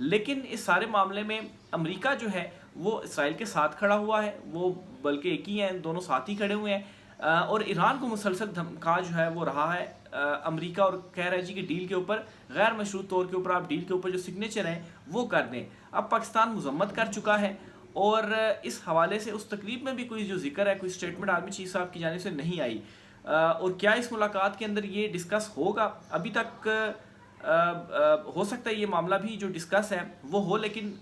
لیکن اس سارے معاملے میں امریکہ جو ہے وہ اسرائیل کے ساتھ کھڑا ہوا ہے، وہ بلکہ ایک ہی ہیں، دونوں ساتھ ہی کھڑے ہوئے ہیں، اور ایران کو مسلسل دھمکا جو ہے وہ رہا ہے امریکہ، اور کہہ رہا ہے جی کہ ڈیل کے اوپر غیر مشروط طور کے اوپر آپ ڈیل کے اوپر جو سگنیچر ہیں وہ کر دیں۔ اب پاکستان مذمت کر چکا ہے، اور اس حوالے سے اس تقریب میں بھی کوئی جو ذکر ہے، کوئی سٹیٹمنٹ آرمی چیف صاحب کی جانب سے نہیں آئی، اور کیا اس ملاقات کے اندر یہ ڈسکس ہوگا؟ ابھی تک ہو سکتا ہے یہ معاملہ بھی جو ڈسکس ہے وہ ہو، لیکن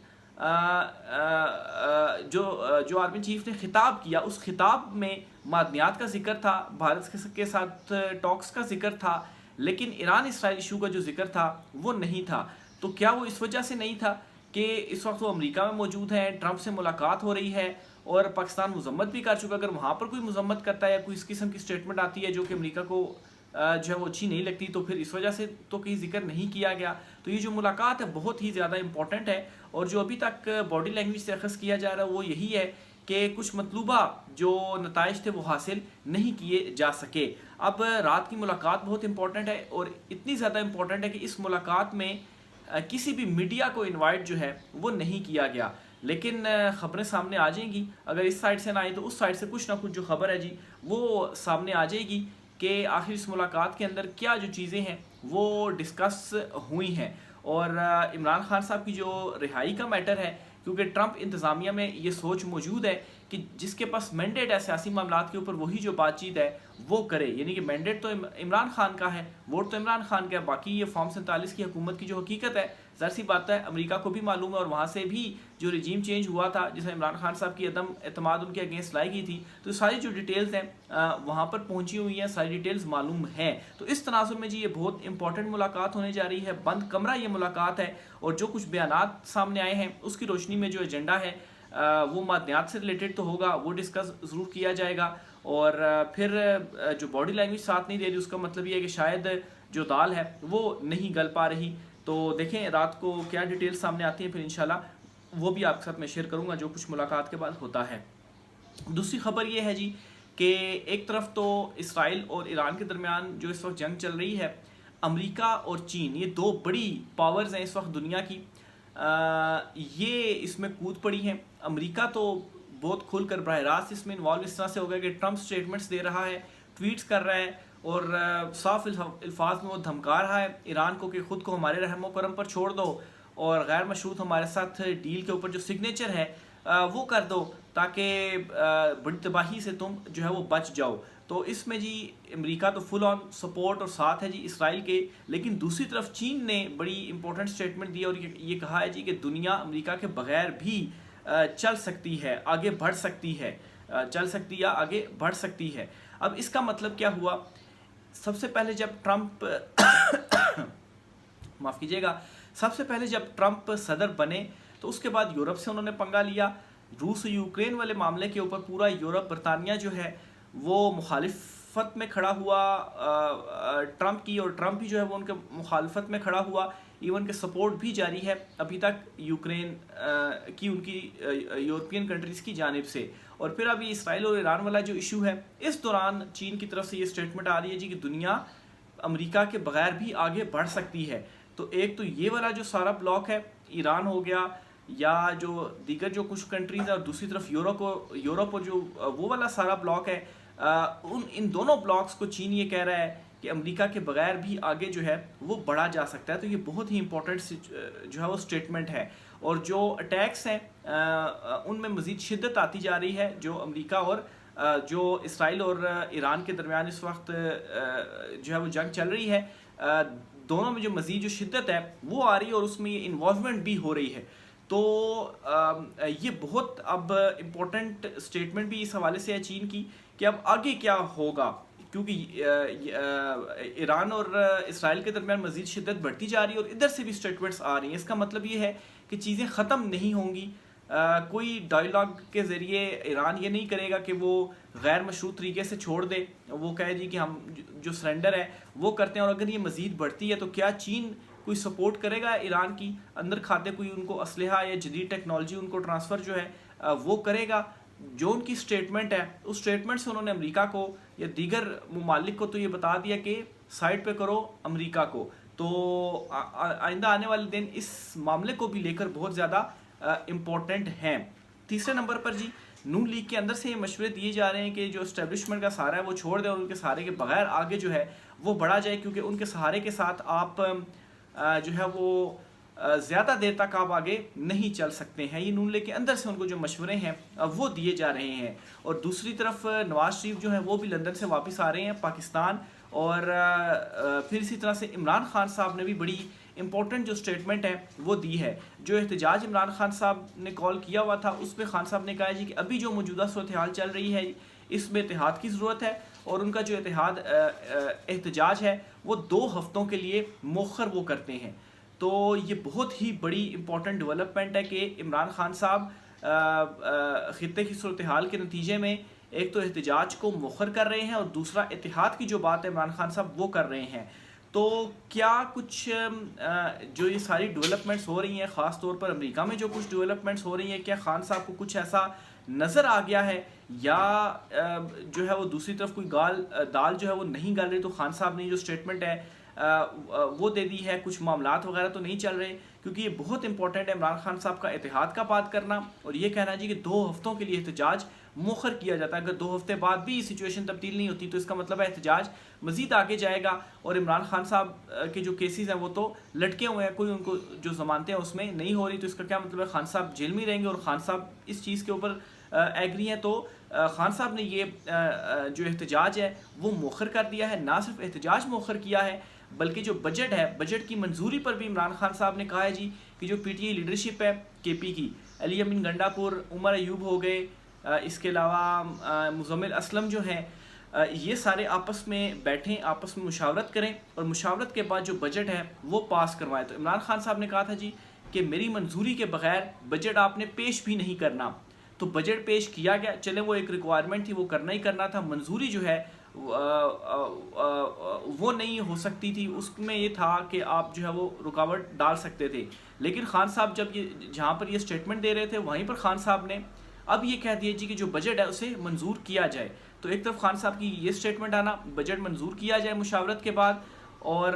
جو آرمی چیف نے خطاب کیا اس خطاب میں معدنیات کا ذکر تھا، بھارت کے ساتھ ٹاکس کا ذکر تھا، لیکن ایران اسرائیل ایشو کا جو ذکر تھا وہ نہیں تھا۔ تو کیا وہ اس وجہ سے نہیں تھا کہ اس وقت وہ امریکہ میں موجود ہیں، ٹرمپ سے ملاقات ہو رہی ہے اور پاکستان مذمت بھی کر چکا؟ اگر وہاں پر کوئی مذمت کرتا ہے یا کوئی اس قسم کی سٹیٹمنٹ آتی ہے جو کہ امریکہ کو جو ہے وہ اچھی نہیں لگتی، تو پھر اس وجہ سے تو کہیں ذکر نہیں کیا گیا۔ تو یہ جو ملاقات ہے بہت ہی زیادہ امپورٹنٹ ہے، اور جو ابھی تک باڈی لینگویج سے اخذ کیا جا رہا ہے وہ یہی ہے کہ کچھ مطلوبہ جو نتائج تھے وہ حاصل نہیں کیے جا سکے۔ اب رات کی ملاقات بہت امپورٹنٹ ہے، اور اتنی زیادہ امپورٹنٹ ہے کہ اس ملاقات میں کسی بھی میڈیا کو انوائٹ جو ہے وہ نہیں کیا گیا، لیکن خبریں سامنے آ جائیں گی، اگر اس سائڈ سے نہ آئی تو اس سائڈ سے کچھ نہ کچھ جو خبر ہے جی وہ سامنے آ جائے گی کہ آخر اس ملاقات کے اندر کیا جو چیزیں ہیں وہ ڈسکس ہوئی ہیں۔ اور عمران خان صاحب کی جو رہائی کا میٹر ہے، کیونکہ ٹرمپ انتظامیہ میں یہ سوچ موجود ہے کہ جس کے پاس مینڈیٹ ہے سیاسی معاملات کے اوپر وہی جو بات چیت ہے وہ کرے، یعنی کہ مینڈیٹ تو عمران خان کا ہے، ووٹ تو عمران خان کا ہے، باقی یہ فارم 47 کی حکومت کی جو حقیقت ہے ظاہر سی بات ہے امریکہ کو بھی معلوم ہے، اور وہاں سے بھی جو رجیم چینج ہوا تھا جس میں عمران خان صاحب کی عدم اعتماد ان کے اگینسٹ لائی گئی تھی، تو ساری جو ڈیٹیلز ہیں وہاں پر پہنچی ہوئی ہیں، ساری ڈیٹیلز معلوم ہیں۔ تو اس تناظر میں جی یہ بہت امپورٹنٹ ملاقات ہونے جا رہی ہے، بند کمرہ یہ ملاقات ہے، اور جو کچھ بیانات سامنے آئے ہیں اس کی روشنی میں جو ایجنڈا ہے وہ معدنیات سے ریلیٹڈ تو ہوگا، وہ ڈسکس ضرور کیا جائے گا، اور پھر جو باڈی لینگویج ساتھ نہیں دے رہی اس کا مطلب یہ ہے کہ شاید جو دال ہے وہ نہیں گل پا رہی۔ تو دیکھیں رات کو کیا ڈیٹیلز سامنے آتی ہیں، پھر انشاءاللہ وہ بھی آپ کے ساتھ میں شیئر کروں گا جو کچھ ملاقات کے بعد ہوتا ہے۔ دوسری خبر یہ ہے جی کہ ایک طرف تو اسرائیل اور ایران کے درمیان جو اس وقت جنگ چل رہی ہے، امریکہ اور چین یہ دو بڑی پاورز ہیں اس وقت دنیا کی، یہ اس میں کود پڑی ہیں۔ امریکہ تو بہت کھل کر براہ راست اس میں انوالو اس طرح سے ہو گیا کہ ٹرمپ سٹیٹمنٹس دے رہا ہے، ٹویٹس کر رہا ہے، اور صاف الفاظ میں وہ دھمکا رہا ہے ایران کو کہ خود کو ہمارے رحم و کرم پر چھوڑ دو، اور غیر مشروط ہمارے ساتھ ڈیل کے اوپر جو سگنیچر ہے وہ کر دو، تاکہ بڑی تباہی سے تم جو ہے وہ بچ جاؤ۔ تو اس میں جی امریکہ تو فل آن سپورٹ اور ساتھ ہے جی اسرائیل کے، لیکن دوسری طرف چین نے بڑی امپورٹنٹ سٹیٹمنٹ دی اور یہ کہا ہے جی کہ دنیا امریکہ کے بغیر بھی چل سکتی ہے، آگے بڑھ سکتی ہے، چل سکتی یا آگے بڑھ سکتی ہے۔ اب اس کا مطلب کیا ہوا؟ سب سے پہلے جب ٹرمپ معاف کیجیے گا، سب سے پہلے جب ٹرمپ صدر بنے تو اس کے بعد یورپ سے انہوں نے پنگا لیا، روس و یوکرین والے معاملے کے اوپر پورا یورپ، برطانیہ جو ہے وہ مخالفت میں کھڑا ہوا ٹرمپ کی، اور ٹرمپ بھی جو ہے وہ ان کے مخالفت میں کھڑا ہوا، ایون کہ سپورٹ بھی جاری ہے ابھی تک یوکرین کی ان کی یورپین کنٹریز کی جانب سے۔ اور پھر ابھی اسرائیل اور ایران والا جو ایشو ہے، اس دوران چین کی طرف سے یہ سٹیٹمنٹ آ رہی ہے جی کہ دنیا امریکہ کے بغیر بھی آگے بڑھ سکتی ہے۔ تو ایک تو یہ والا جو سارا بلاک ہے، ایران ہو گیا یا جو دیگر جو کچھ کنٹریز ہیں، اور دوسری طرف یورپ اور جو وہ والا سارا بلاک ہے، ان دونوں بلاکس کو چین یہ کہہ رہا ہے کہ امریکہ کے بغیر بھی آگے جو ہے وہ بڑھا جا سکتا ہے۔ تو یہ بہت ہی امپورٹنٹ جو ہے وہ سٹیٹمنٹ ہے، اور جو اٹیکس ہیں ان میں مزید شدت آتی جا رہی ہے، جو امریکہ اور جو اسرائیل اور ایران کے درمیان اس وقت جو ہے وہ جنگ چل رہی ہے، دونوں میں جو مزید جو شدت ہے وہ آ رہی ہے، اور اس میں یہ انوالومنٹ بھی ہو رہی ہے۔ تو یہ بہت اب امپورٹنٹ سٹیٹمنٹ بھی اس حوالے سے ہے چین کی کہ اب آگے کیا ہوگا، کیونکہ ایران اور اسرائیل کے درمیان مزید شدت بڑھتی جا رہی ہے، اور ادھر سے بھی سٹیٹمنٹس آ رہی ہیں۔ اس کا مطلب یہ ہے کہ چیزیں ختم نہیں ہوں گی، کوئی ڈائیلاگ کے ذریعے ایران یہ نہیں کرے گا کہ وہ غیر مشروط طریقے سے چھوڑ دے، وہ کہے جی کہ ہم جو سرنڈر ہے وہ کرتے ہیں، اور اگر یہ مزید بڑھتی ہے تو کیا چین کوئی سپورٹ کرے گا ایران کی اندر کھاتے، کوئی ان کو اسلحہ یا جدید ٹیکنالوجی ان کو ٹرانسفر جو ہے وہ کرے گا؟ جو ان کی سٹیٹمنٹ ہے اس سٹیٹمنٹ سے انہوں نے امریکہ کو یا دیگر ممالک کو تو یہ بتا دیا کہ سائڈ پہ کرو امریکہ کو، تو آئندہ آنے والے دن اس معاملے کو بھی لے کر بہت زیادہ امپورٹنٹ ہیں۔ تیسرے نمبر پر جی نون لیگ کے اندر سے یہ مشورے دیے جا رہے ہیں کہ جو اسٹیبلشمنٹ کا سہارا ہے وہ چھوڑ دیں اور ان کے سہارے کے بغیر آگے جو ہے وہ بڑھا جائے، کیونکہ ان کے سہارے کے ساتھ آپ جو ہے وہ زیادہ دیر تک آپ آگے نہیں چل سکتے ہیں۔ یہ نون لیگ کے اندر سے ان کو جو مشورے ہیں وہ دیے جا رہے ہیں۔ اور دوسری طرف نواز شریف جو ہیں وہ بھی لندن سے واپس آ رہے ہیں پاکستان، اور پھر اسی طرح سے عمران خان صاحب نے بھی بڑی امپورٹنٹ جو سٹیٹمنٹ ہے وہ دی ہے۔ جو احتجاج عمران خان صاحب نے کال کیا ہوا تھا اس پہ خان صاحب نے کہا جی کہ ابھی جو موجودہ صورتحال چل رہی ہے اس میں اتحاد کی ضرورت ہے، اور ان کا جو احتجاج ہے وہ 2 ہفتوں کے لیے مؤخر وہ کرتے ہیں۔ تو یہ بہت ہی بڑی امپورٹنٹ ڈیولپمنٹ ہے کہ عمران خان صاحب خطے کی صورتحال کے نتیجے میں ایک تو احتجاج کو مؤخر کر رہے ہیں، اور دوسرا اتحاد کی جو بات ہے عمران خان صاحب وہ کر رہے ہیں۔ تو کیا کچھ جو یہ ساری ڈیولپمنٹس ہو رہی ہیں، خاص طور پر امریکہ میں جو کچھ ڈیولپمنٹس ہو رہی ہیں، کیا خان صاحب کو کچھ ایسا نظر آ گیا ہے، یا جو ہے وہ دوسری طرف کوئی دال جو ہے وہ نہیں گل رہی؟ تو خان صاحب نے جو سٹیٹمنٹ ہے وہ دے دی ہے، کچھ معاملات وغیرہ تو نہیں چل رہے، کیونکہ یہ بہت امپورٹنٹ ہے عمران خان صاحب کا اتحاد کا بات کرنا، اور یہ کہنا جی کہ 2 ہفتوں کے لیے احتجاج مؤخر کیا جاتا ہے۔ اگر 2 ہفتے بعد بھی سچویشن تبدیل نہیں ہوتی تو اس کا مطلب ہے احتجاج مزید آگے جائے گا، اور عمران خان صاحب کے جو کیسز ہیں وہ تو لٹکے ہوئے ہیں، کوئی ان کو جو ضمانتیں ہیں اس میں نہیں ہو رہی، تو اس کا کیا مطلب ہے خان صاحب جیل میں رہیں گے، اور خان صاحب اس چیز کے اوپر ایگری ہیں۔ تو خان صاحب نے یہ جو احتجاج ہے وہ مؤخر کر دیا ہے، نہ صرف احتجاج مؤخر کیا ہے بلکہ جو بجٹ ہے، بجٹ کی منظوری پر بھی عمران خان صاحب نے کہا ہے جی کہ جو پی ٹی آئی لیڈرشپ ہے کے پی کی، علی امین گنڈا پور، عمر ایوب ہو گئے، اس کے علاوہ مزمل اسلم جو ہیں، یہ سارے آپس میں بیٹھیں، آپس میں مشاورت کریں، اور مشاورت کے بعد جو بجٹ ہے وہ پاس کروائیں۔ تو عمران خان صاحب نے کہا تھا جی کہ میری منظوری کے بغیر بجٹ آپ نے پیش بھی نہیں کرنا، تو بجٹ پیش کیا گیا، چلے وہ ایک ریکوائرمنٹ تھی، وہ کرنا ہی کرنا تھا، منظوری جو ہے وہ نہیں ہو سکتی تھی، اس میں یہ تھا کہ آپ جو ہے وہ رکاوٹ ڈال سکتے تھے۔ لیکن خان صاحب جب یہ جہاں پر یہ سٹیٹمنٹ دے رہے تھے وہیں پر خان صاحب نے اب یہ کہہ دیا جی کہ جو بجٹ ہے اسے منظور کیا جائے۔ تو ایک طرف خان صاحب کی یہ سٹیٹمنٹ آنا، بجٹ منظور کیا جائے مشاورت کے بعد، اور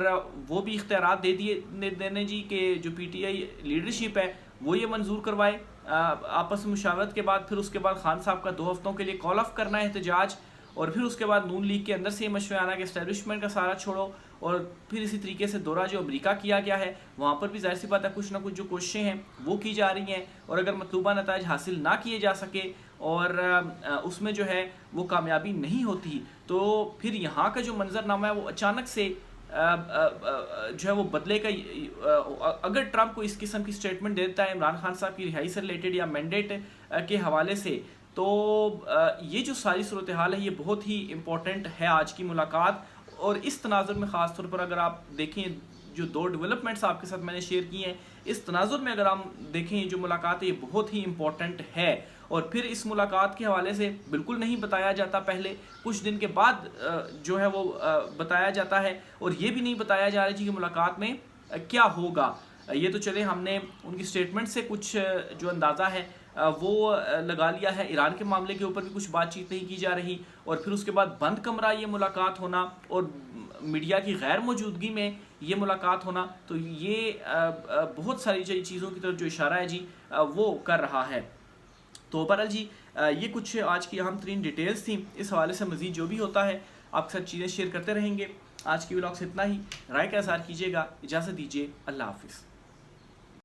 وہ بھی اختیارات دے دینے جی کہ جو پی ٹی آئی لیڈرشپ ہے وہ یہ منظور کروائے آپس میں مشاورت کے بعد۔ پھر اس کے بعد خان صاحب کا 2 ہفتوں کے لیے کال آف کرنا ہے احتجاج، اور پھر اس کے بعد نون لیگ کے اندر سے یہ مشورہ آنا کہ اسٹیبلشمنٹ کا سہارا چھوڑو، اور پھر اسی طریقے سے دورہ جو امریکہ کیا گیا ہے وہاں پر بھی ظاہر سی بات ہے کچھ نہ کچھ جو کوششیں ہیں وہ کی جا رہی ہیں، اور اگر مطلوبہ نتائج حاصل نہ کیے جا سکے اور اس میں جو ہے وہ کامیابی نہیں ہوتی، تو پھر یہاں کا جو منظرنامہ ہے وہ اچانک سے جو ہے وہ بدلے کا۔ اگر ٹرمپ کو اس قسم کی سٹیٹمنٹ دیتا ہے عمران خان صاحب کی رہائی سے ریلیٹڈ یا مینڈیٹ کے حوالے سے، تو یہ جو ساری صورتحال ہے یہ بہت ہی امپورٹنٹ ہے آج کی ملاقات۔ اور اس تناظر میں خاص طور پر اگر آپ دیکھیں جو 2 ڈیولپمنٹس آپ کے ساتھ میں نے شیئر کی ہیں، اس تناظر میں اگر ہم دیکھیں جو ملاقات ہے یہ بہت ہی امپورٹنٹ ہے، اور پھر اس ملاقات کے حوالے سے بالکل نہیں بتایا جاتا، پہلے کچھ دن کے بعد جو ہے وہ بتایا جاتا ہے، اور یہ بھی نہیں بتایا جا رہا جی کہ ملاقات میں کیا ہوگا۔ یہ تو چلے ہم نے ان کی سٹیٹمنٹ سے کچھ جو اندازہ ہے وہ لگا لیا ہے، ایران کے معاملے کے اوپر بھی کچھ بات چیت نہیں کی جا رہی، اور پھر اس کے بعد بند کمرہ یہ ملاقات ہونا اور میڈیا کی غیر موجودگی میں یہ ملاقات ہونا، تو یہ بہت ساری چیزوں کی طرف جو اشارہ ہے جی وہ کر رہا ہے۔ تو بہرحال جی یہ کچھ آج کی اہم ترین ڈیٹیلز تھیں، اس حوالے سے مزید جو بھی ہوتا ہے آپ کے ساتھ چیزیں شیئر کرتے رہیں گے۔ آج کی ولاگ سے اتنا ہی، رائے کا اظہار کیجیے گا، اجازت دیجیے، اللہ حافظ۔